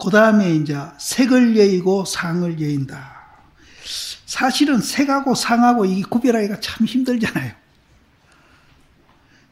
그 다음에 이제 색을 여의고 상을 여인다. 사실은 색하고 상하고 이 구별하기가 참 힘들잖아요.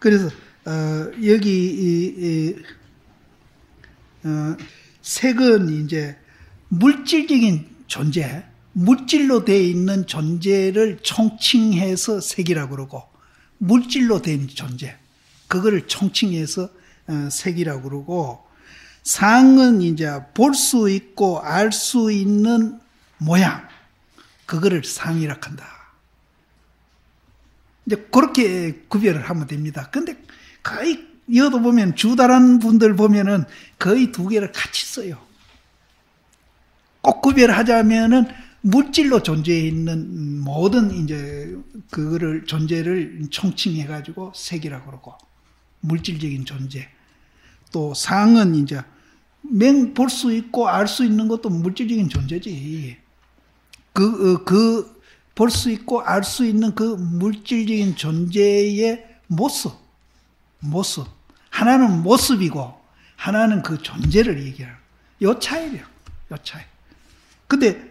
그래서 여기 색은 이제 물질적인 존재, 물질로 되어 있는 존재를 총칭해서 색이라고 그러고, 물질로 된 존재, 그거를 총칭해서 색이라고 그러고, 상은 이제 볼 수 있고 알 수 있는 모양, 그거를 상이라 한다. 이제 그렇게 구별을 하면 됩니다. 근데 거의 여도 보면 주다란 분들 보면은 거의 두 개를 같이 써요. 꼭 구별하자면은 물질로 존재해 있는 모든 이제 그거를 존재를 총칭해 가지고 색이라고 그러고, 물질적인 존재. 또 상은 이제 볼 수 있고 알 수 있는 것도 물질적인 존재지. 볼 수 있고 알 수 있는 그 물질적인 존재의 모습. 하나는 모습이고, 하나는 그 존재를 얘기해요. 요 차이래요. 요 차이. 근데,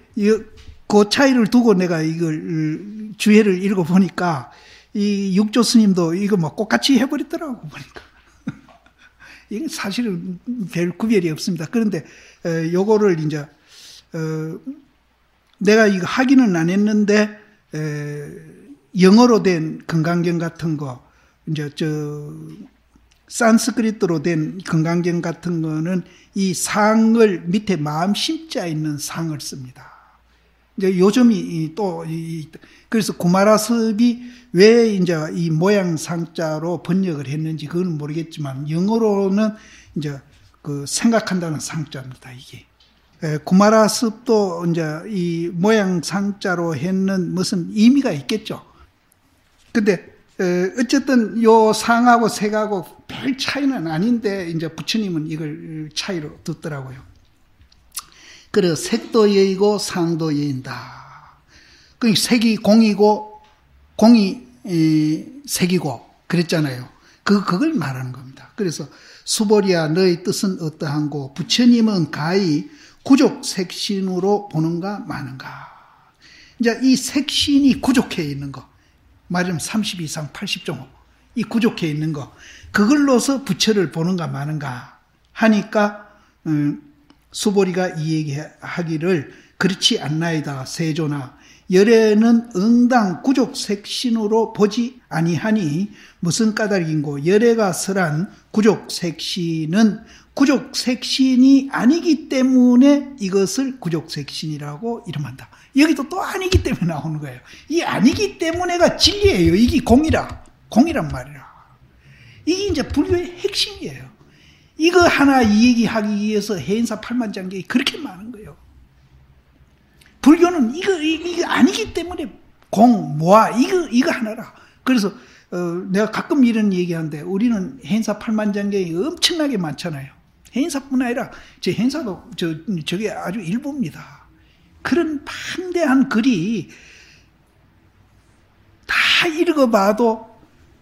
그 차이를 두고 내가 이걸, 주해를 읽어보니까, 이 육조 스님도 이거 뭐 똑같이 해버리더라고, 보니까. 이게 사실은 별 구별이 없습니다. 그런데, 요거를 이제, 내가 이거 하기는 안 했는데, 영어로 된 건강경 같은 거, 이제 산스크리트로 된 건강경 같은 거는 이 상을 밑에 마음 심자 있는 상을 씁니다. 이제 요점이 그래서 구마라습이 왜 이제 이 모양 상자로 번역을 했는지 그건 모르겠지만, 영어로는 이제 그 생각한다는 상자입니다, 이게. 구마라습도 이제 이 모양 상자로 했는 무슨 의미가 있겠죠. 근데, 어쨌든 요 상하고 색하고 별 차이는 아닌데, 이제 부처님은 이걸 차이로 듣더라고요. 그래서 색도 여의고 상도 여인다. 그 색이 공이고, 공이 색이고, 그랬잖아요. 그걸 말하는 겁니다. 그래서 수보리야, 너의 뜻은 어떠한고, 부처님은 가히 구족 색신으로 보는가 마는가. 이제 이 색신이 구족해 있는 거, 말하자면 30 이상 80.5, 이 구족해 있는 거, 그걸로서 부처를 보는가 마는가 하니까 수보리가 이 얘기하기를, 그렇지 않나이다 세존아, 열애는 응당 구족 색신으로 보지 아니하니 무슨 까닭인고, 열애가 설한 구족 색신은 구족 색신이 아니기 때문에 이것을 구족 색신이라고 이름한다. 여기도 또 아니기 때문에 나오는 거예요. 이 아니기 때문에가 진리예요. 이게 공이란 말이라. 이게 이제 불교의 핵심이에요. 이거 하나 이 얘기하기 위해서 해인사 8만장경이 그렇게 많은 거예요. 불교는 이거 아니기 때문에 모아, 이거 하나라. 그래서, 내가 가끔 이런 얘기하는데, 우리는 해인사 8만장경이 엄청나게 많잖아요. 해인사뿐 아니라, 제 해인사도 저게 아주 일부입니다. 그런 판대한 글이 다 읽어봐도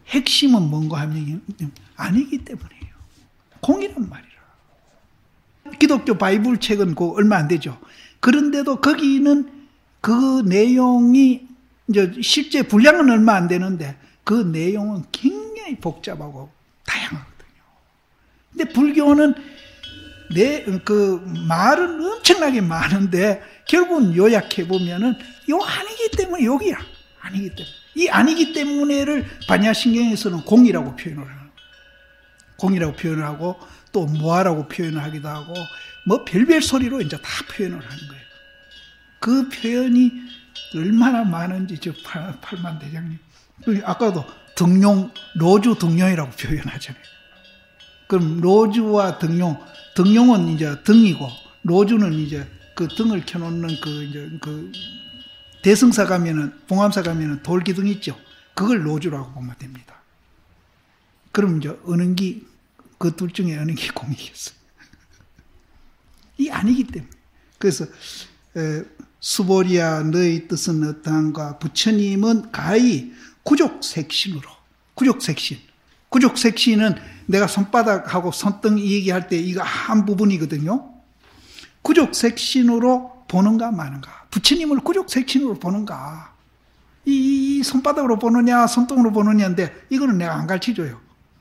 핵심은 뭔가 하면 아니기 때문이에요. 공이란 말이라. 기독교 바이블 책은 얼마 안 되죠. 그런데도 거기는 그 내용이 이제 실제 분량은 얼마 안 되는데 그 내용은 굉장히 복잡하고 다양하거든요. 근데 불교는 그 말은 엄청나게 많은데 결국은 요약해 보면은 요 아니기 때문에 여기야. 아니기 때문에. 이 아니기 때문에를 반야신경에서는 공이라고 표현을 하는 거예요. 공이라고 표현을 하고 또 무아라고 표현을 하기도 하고 뭐 별별 소리로 이제 다 표현을 하는 거예요. 그 표현이 얼마나 많은지 저 팔만 대장님. 아까도 등용, 로주 등용이라고 표현하잖아요. 그럼 로주와 등용은 이제 등이고 로주는 이제 그 등을 켜놓는 그 대승사 가면은, 봉암사 가면은 돌기둥 있죠. 그걸 로주라고 보면 됩니다. 그럼 이제 은은기, 그 둘 중에 은은기 공이겠어요. 이 아니기 때문에. 그래서, 수보리야, 너의 뜻은 어떠한가? 부처님은 가히 구족색신으로, 구족색신은 내가 손바닥하고 손등 얘기할 때 이거 한 부분이거든요. 구족색신으로 보는가 마는가. 부처님을 구족색신으로 보는가. 이 손바닥으로 보느냐 손등으로 보느냐인데 이거는 내가 안 가르쳐줘요.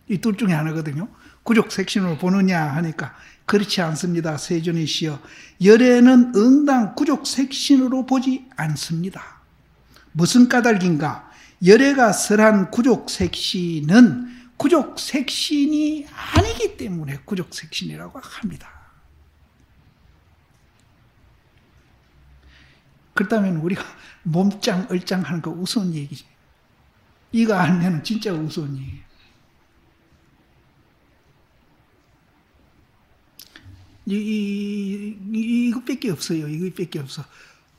이 둘 중에 하나거든요. 구족색신으로 보느냐 하니까 그렇지 않습니다. 세존이시여. 열애는 응당 구족색신으로 보지 않습니다. 무슨 까닭인가? 열애가 설한 구족색신은 구족색신이 아니기 때문에 구족색신이라고 합니다. 그렇다면 우리가 몸짱 얼짱 하는 거 우스운 얘기지. 이거 알면 진짜 우스운 얘기예요. 이것밖에 없어요. 이것밖에 없어.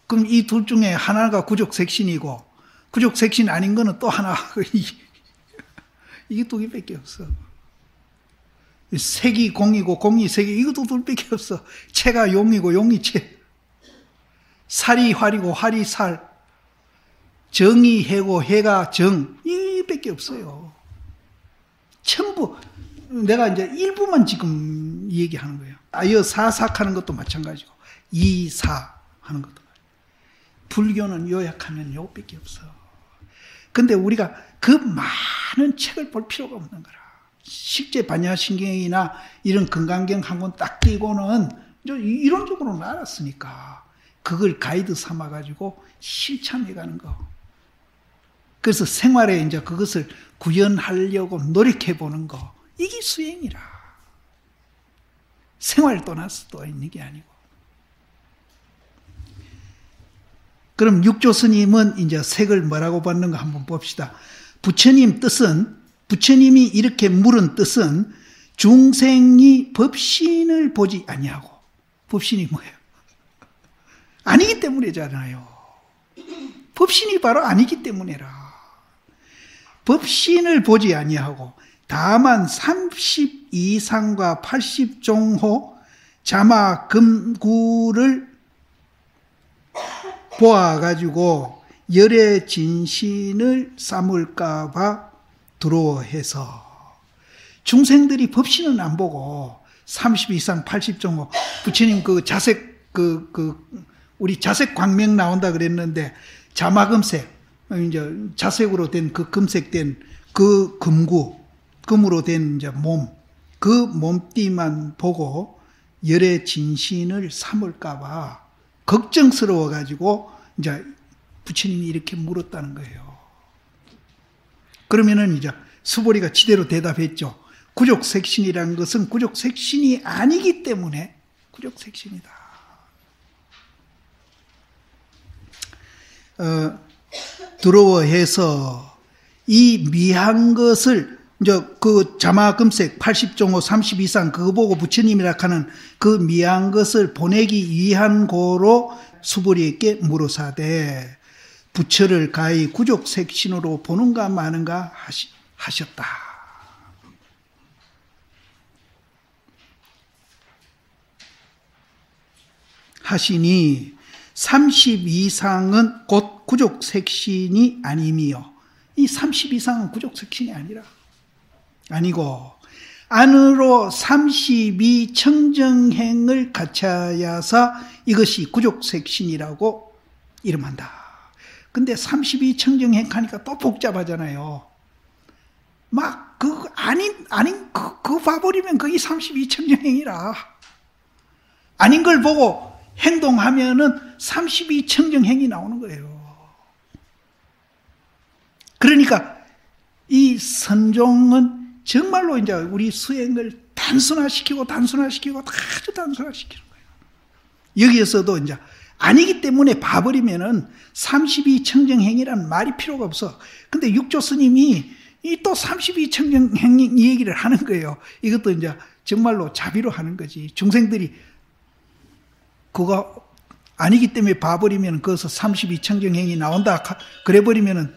그럼 이 둘 중에 하나가 구족색신이고 구족색신 아닌 거는 또 하나. 이게 두 개밖에 없어. 색이 공이고 공이 색이 이것도 둘밖에 없어. 채가 용이고 용이 채. 살이 활이고 활이 살. 정이 해고 해가 정. 이밖에 없어요. 전부 내가 이제 일부만 지금 얘기하는 거예요. 아여 사삭하는 것도 마찬가지고 이사 하는 것도 불교는 요약하면 요밖에 없어. 근데 우리가 그 많은 책을 볼 필요가 없는 거라. 식재 반야신경이나 이런 건강경 한 권 딱 띄고는 이론적으로는 알았으니까 그걸 가이드 삼아가지고 실천해가는 거. 그래서 생활에 이제 그것을 구현하려고 노력해보는 거. 이게 수행이라. 생활 떠나서 또 있는 게 아니고. 그럼 육조 스님은 이제 색을 뭐라고 받는가 한번 봅시다. 부처님 뜻은, 부처님이 이렇게 물은 뜻은 중생이 법신을 보지 아니하고. 법신이 뭐예요? 아니기 때문이잖아요. 법신이 바로 아니기 때문이라. 법신을 보지 아니하고 다만 32상과 80종호 자마금구를 보아가지고 열의 진신을 삼을까봐 두려워해서 중생들이 법신은 안 보고 32상 80종호 부처님 그 자색 우리 자색 광명 나온다 그랬는데 자마금색 이제 자색으로 된 그 금색된 그 금구 금으로 된 이제 몸, 그 몸띠만 보고 열의 진신을 삼을까봐 걱정스러워가지고 이제 부처님이 이렇게 물었다는 거예요. 그러면은 이제 수보리가 지대로 대답했죠. 구족색신이라는 것은 구족색신이 아니기 때문에 구족색신이다. 두려워해서 이 미한 것을 이제 그 자마금색 80종호 32상 그거 보고 부처님이라 하는 그 미한 것을 보내기 위한 고로 수보리에게 물으사대 부처를 가히 구족색신으로 보는가 마는가 하셨다. 하시니 32상은 곧 구족색신이 아님이요. 이 32상은 구족색신이 아니고 안으로 32청정행을 갖춰야사 이것이 구족색신이라고 이름한다. 근데 32청정행 하니까 또 복잡하잖아요. 막 그거 봐버리면 그게 32청정행이라. 아닌 걸 보고 행동하면은 32청정행이 나오는 거예요. 그러니까 이 선종은 정말로 이제 우리 수행을 단순화시키고 아주 단순화시키는 거예요. 여기에서도 이제 아니기 때문에 봐버리면은 32청정행이라는 말이 필요가 없어. 근데 육조 스님이 이 또 32청정행 얘기를 하는 거예요. 이것도 이제 정말로 자비로 하는 거지. 중생들이 그거 아니기 때문에 봐버리면 거기서 32청정행이 나온다. 그래버리면은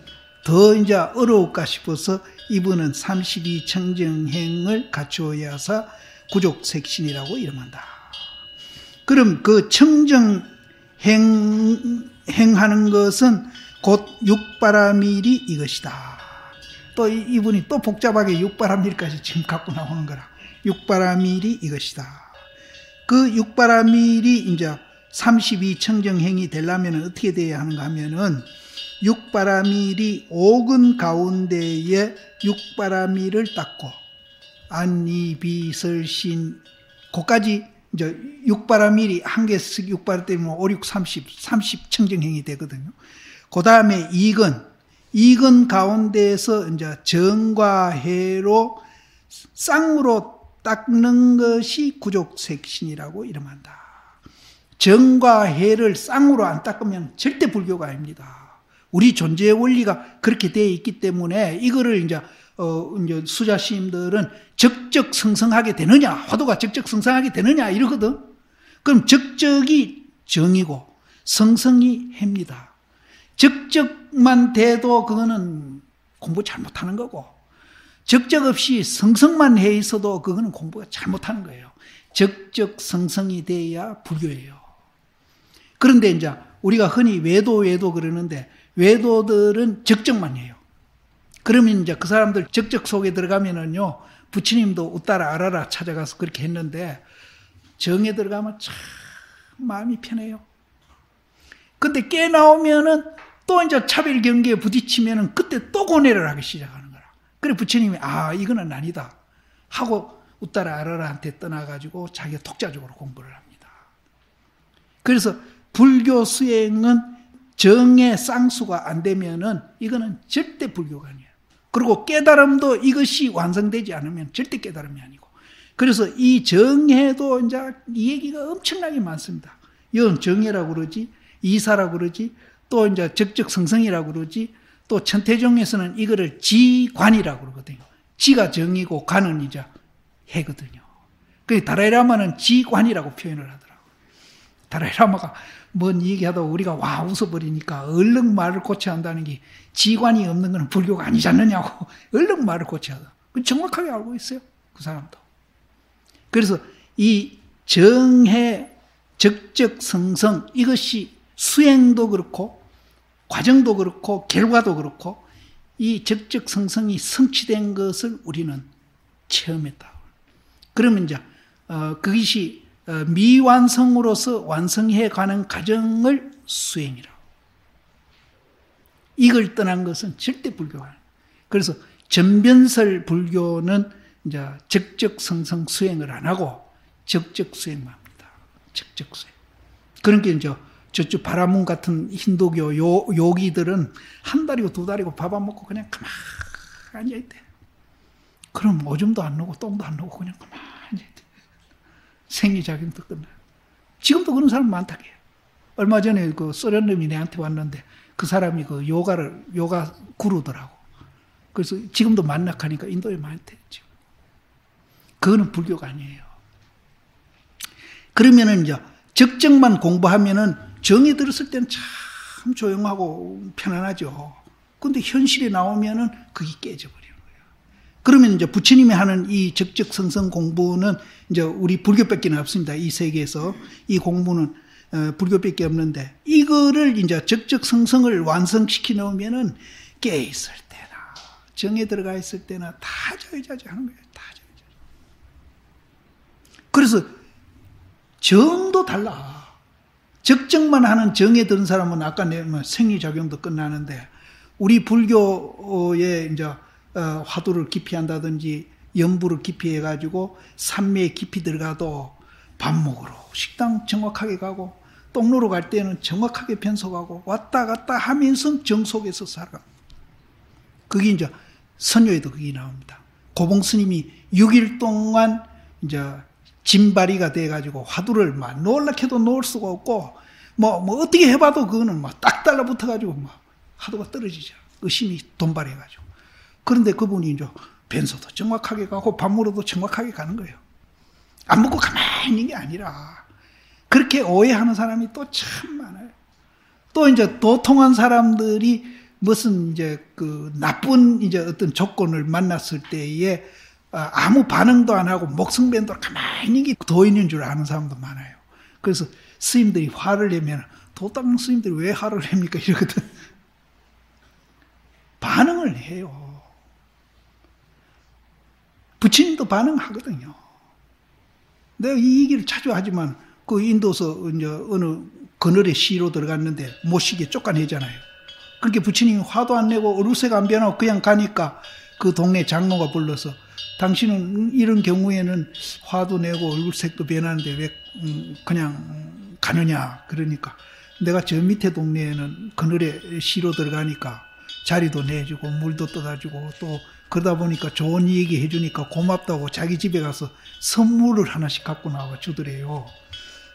더 이제 어려울까 싶어서 이분은 32청정행을 갖추어야사 구족색신이라고 이름한다. 그럼 그 청정행하는 것은 곧 육바라밀이 이것이다. 또 이분이 또 복잡하게 육바라밀까지 지금 갖고 나오는 거라. 육바라밀이 이것이다. 그 육바라밀이 이제 32청정행이 되려면 어떻게 돼야 하는가 하면은 육바라밀이 옥은 가운데에 육바라밀을 닦고 안니비설신 그까지 이제 육바라밀이 한 개씩 육바라 때문에 5, 6, 30 청정행이 되거든요. 그 다음에 이근 가운데에서 이제 정과 해로 쌍으로 닦는 것이 구족색신이라고 이름한다. 정과 해를 쌍으로 안 닦으면 절대 불교가 아닙니다. 우리 존재의 원리가 그렇게 되어 있기 때문에 이거를 이제 수자 스님들은 적적성성하게 되느냐, 화두가 적적성성하게 되느냐 이러거든. 그럼 적적이 정이고 성성이 해입니다. 적적만 돼도 그거는 공부 잘못하는 거고, 적적 없이 성성만 해 있어도 그거는 공부가 잘못하는 거예요. 적적성성이 돼야 불교예요. 그런데 이제 우리가 흔히 외도 그러는데 외도들은 적적만 해요. 그러면 이제 그 사람들 적적 속에 들어가면은요, 부처님도 웃따라 알아라 찾아가서 그렇게 했는데 정에 들어가면 참 마음이 편해요. 근데 깨 나오면은 또 이제 차별 경계에 부딪히면은 그때 또 고뇌를 하기 시작하는 거라. 그래 부처님이 이거는 아니다 하고 웃따라 알아라한테 떠나가지고 자기가 독자적으로 공부를 합니다. 그래서 불교 수행은 정의 쌍수가 안 되면은 이거는 절대 불교가 아니에요. 그리고 깨달음도 이것이 완성되지 않으면 절대 깨달음이 아니고. 그래서 이 정해도 이제 이 얘기가 엄청나게 많습니다. 이건 정해라고 그러지, 이사라고 그러지, 또 이제 적적성성이라고 그러지, 또 천태종에서는 이거를 지관이라고 그러거든요. 지가 정이고 관은 이제 해거든요. 그래서 다라이라마는 지관이라고 표현을 하더라고요. 다라이라마가 뭔 얘기하다 우리가 와 웃어버리니까 얼른 말을 고쳐야 한다는 게 지관이 없는 건 불교가 아니지 않느냐고 얼른 말을 고쳐야 한다. 정확하게 알고 있어요. 그 사람도. 그래서 이 정해, 적적성성 이것이 수행도 그렇고 과정도 그렇고 결과도 그렇고 이 적적성성이 성취된 것을 우리는 체험했다. 그러면 이제 그것이 미완성으로서 완성해 가는 과정을 수행이라고. 이걸 떠난 것은 절대 불교가 아니에요. 그래서 전변설 불교는 이제 적적성성 수행을 안 하고 적적 수행만 합니다. 적적 수행. 그러니까 이제 저쪽 바라문 같은 힌두교 요기들은 한 달이고 두 달이고 밥 안 먹고 그냥 가만히 앉아있대. 그럼 오줌도 안 누고 똥도 안 누고 그냥 가만히 앉아있대. 생리작용도 끝나요. 지금도 그런 사람 많다. 얼마 전에 그 소련 놈이 내한테 왔는데 그 사람이 그 요가 구루더라고. 그래서 지금도 만락하니까 인도에 많대. 지금. 그거는 불교가 아니에요. 그러면은 이제 적정만 공부하면은 정이 들었을 때는 참 조용하고 편안하죠. 근데 현실에 나오면은 그게 깨져버리는 거예요. 그러면 이제 부처님이 하는 이 적적성성 공부는 이제 우리 불교밖에 없습니다. 이 세계에서 이 공부는 불교밖에 없는데 이거를 이제 적적성성을 완성시켜 놓으면은 깨 있을 때나 정에 들어가 있을 때나 다 자유자재하는 거예요. 다 자유자재. 그래서 정도 달라. 적정만 하는 정에 드는 사람은 아까 내면 생리작용도 끝나는데 우리 불교에 이제 화두를 깊이 한다든지 연부를 깊이 해가지고 산매에 깊이 들어가도 밥 먹으러 식당 정확하게 가고 똥로로 갈 때는 정확하게 변속하고 왔다 갔다 하면서 정 속에서 살아. 그게 이제 선녀에도 그게 나옵니다. 고봉 스님이 6일 동안 이제 진발이가 돼가지고 화두를 막 놀랍게도 놓을 수가 없고 뭐 어떻게 해봐도 그거는 막 딱 달라붙어가지고 막 화두가 떨어지죠. 의심이 돈발해가지고. 그런데 그분이 이제 변소도 정확하게 가고 밥 먹으러도 정확하게 가는 거예요. 안 먹고 가만히 있는 게 아니라 그렇게 오해하는 사람이 또 참 많아요. 또 이제 도통한 사람들이 무슨 이제 그 나쁜 이제 어떤 조건을 만났을 때에 아무 반응도 안 하고 목성변도 가만히 있는 게 도인인 줄 아는 사람도 많아요. 그래서 스님들이 화를 내면 도당 스님들이 왜 화를 냅니까? 이러거든. 반응을 해요. 부처님도 반응하거든요. 내가 이 얘기를 자주 하지만 그 인도서 이제 어느 그늘에 시로 들어갔는데 못시게 쫓아내잖아요. 그렇게 부처님이 화도 안 내고 얼굴색 안 변하고 그냥 가니까 그 동네 장로가 불러서 당신은 이런 경우에는 화도 내고 얼굴색도 변하는데 왜 그냥 가느냐. 그러니까 내가 저 밑에 동네에는 그늘에 시로 들어가니까 자리도 내주고 물도 떠다주고 또 그러다 보니까 좋은 얘기 해주니까 고맙다고 자기 집에 가서 선물을 하나씩 갖고 나와 주더래요.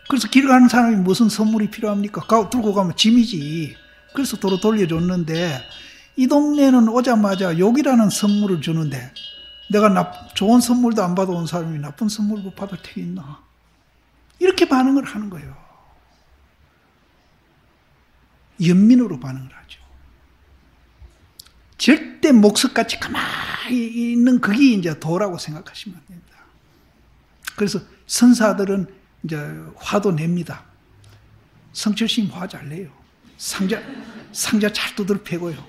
그래서 길 가는 사람이 무슨 선물이 필요합니까? 들고 가면 짐이지. 그래서 도로 돌려줬는데 이 동네는 오자마자 욕이라는 선물을 주는데 내가 좋은 선물도 안 받아온 사람이 나쁜 선물 못 받을 테가 있나? 이렇게 반응을 하는 거예요. 연민으로 반응을 하죠. 절대 목석같이 가만히 있는 그게 이제 도라고 생각하시면 됩니다. 그래서 선사들은 이제 화도 냅니다. 성철스님 화 잘 내요. 상자 잘 두들 패고요.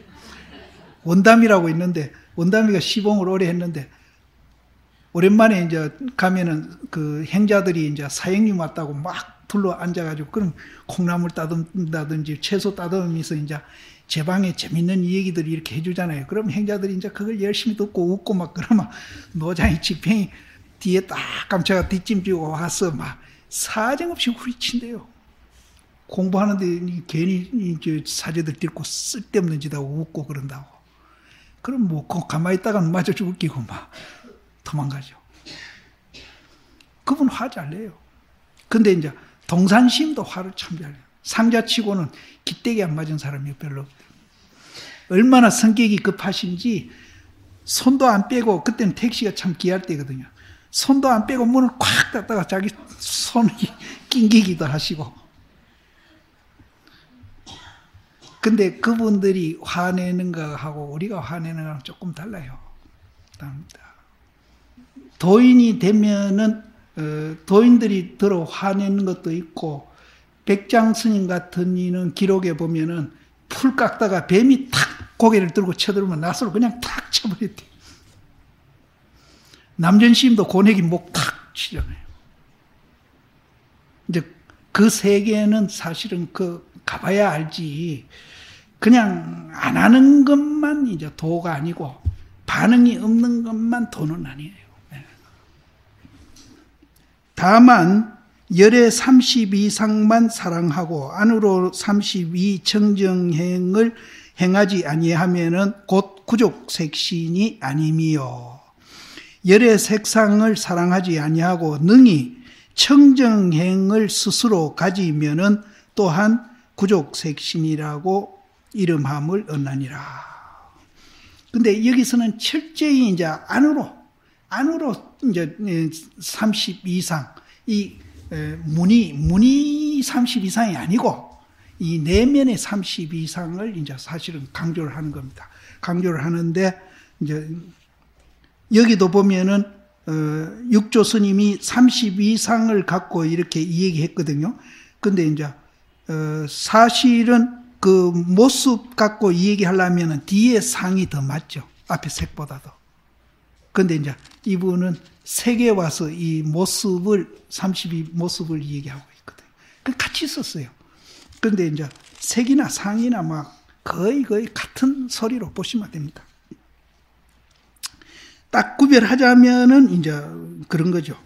원담이라고 있는데 원담이가 시봉을 오래 했는데 오랜만에 이제 가면은 그 행자들이 이제 사형님 왔다고 막 둘러 앉아가지고 그럼 콩나물 따듬다든지 채소 따듬으면서 이제 제 방에 재밌는 얘기들이 이렇게 해주잖아요. 그럼 행자들이 이제 그걸 열심히 듣고 웃고 막 그러면 노장이 지팽이 뒤에 딱 감춰가 뒷짐지고 와서 막 사정없이 후리친대요. 공부하는데 괜히 사제들 딜고 쓸데없는 짓 하고 웃고 그런다고. 그럼 뭐 가만히 있다가는 맞아 죽을 끼고 막 도망가죠. 그분 화 잘 내요. 근데 이제 동산심도 화를 참 잘 내요. 상자치고는 기대기 안 맞은 사람이 별로 없대요. 얼마나 성격이 급하신지 손도 안 빼고 그때는 택시가 참 귀할 때거든요. 손도 안 빼고 문을 콱 닫다가 자기 손이 낑기기도 하시고. 근데 그분들이 화내는 거하고 우리가 화내는 거랑 조금 달라요. 다릅니다. 도인이 되면은 도인들이 들어 화내는 것도 있고 백장 스님 같은 이는 기록에 보면은 풀 깎다가 뱀이 탁 고개를 들고 쳐들으면 낫으로 그냥 탁 쳐버렸대. 남전시임도 고내기 목 탁 치잖아요. 이제 그 세계는 사실은 가봐야 알지. 그냥 안 하는 것만 이제 도가 아니고 반응이 없는 것만 도는 아니에요. 다만 열의 30 이상만 사랑하고 안으로 32 청정행을 행하지 아니하면은 곧 구족색신이 아님이요. 열의 색상을 사랑하지 아니하고 능히 청정행을 스스로 가지면은 또한 구족색신이라고 이름함을 얻나니라. 근데 여기서는 철저히 이제 안으로 이제 30 이상, 이 문이 30 이상이 아니고 이 내면의 30 이상을 이제 사실은 강조를 하는 겁니다. 강조를 하는데 이제 여기도 보면은 육조 스님이 30 이상을 갖고 이렇게 얘기했거든요. 근데 이제 사실은 그 모습 갖고 얘기하려면은 뒤에 상이 더 맞죠. 앞에 색보다도. 근데 이제 이분은 색에 와서 이 모습을 32 모습을 얘기하고 있거든요. 같이 썼어요. 근데 이제 색이나 상이나 막 거의 같은 소리로 보시면 됩니다. 딱 구별하자면은 이제 그런 거죠.